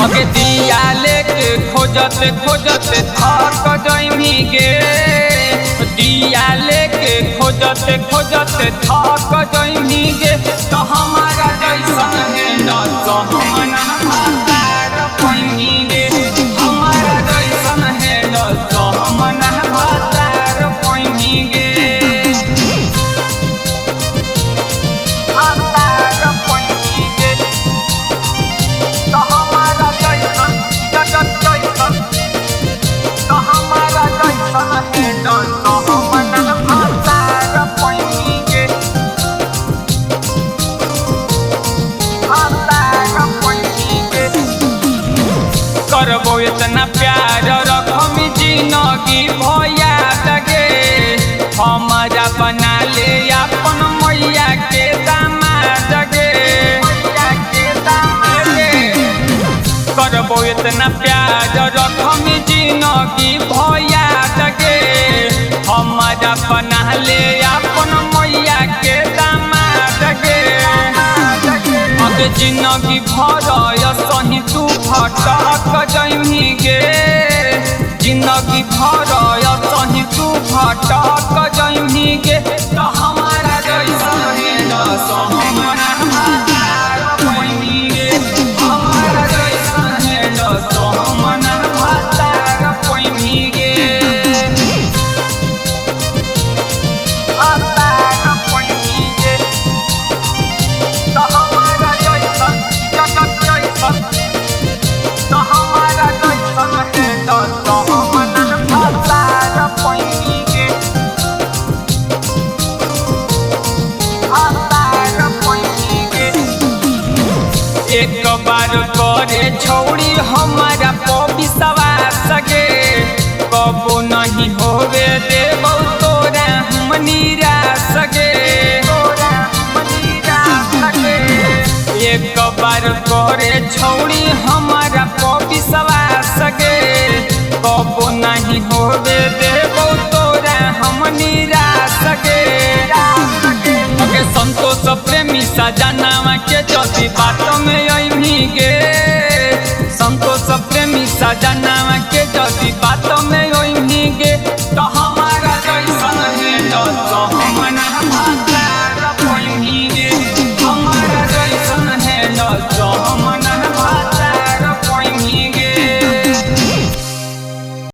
अगे दिया लेके खोजते खोजते थक जइमी गे, दिया लेके खोजते खोजते थक जइमी गे। तो हमारा जैसा है न तो हम भातार पैनी गे, हमारा जैसा है न तो हम भातार पैनी गे। करबो इतना प्यार रखम जिंदगी भैया लगे, हमारा बना ले अपन मैया के दामाद गे। करबो इतना प्यार रखम जिंदगी भैया लगे, हमारा बना ले अपन मैया के दामाद गे। अगे जिंदगी भर सही तू भटक जइमी गे, जिंदगी भर सही तू भटक जइमी गे। तो हमारा जैसा है न सो हमारा भातार पैनी गे, हमारा जैसा है न सो हमारा भातार पैनी गे। एक बार करे छोड़ी हमारा विश्वास गे, कबो नहीं होवे देबो तोरा हम निराश गे। एक बार करे छोड़ी हमारा विश्वास गे, कबो नहीं होवे देबो तोरा हम निराश गे। अगे संतोष प्रेमी सजनावा के जदी बात में अइमी गे, संतोष प्रेमी सजनावा के जदी बात में अइमी गे। तो हमारा जैसा है न तो हम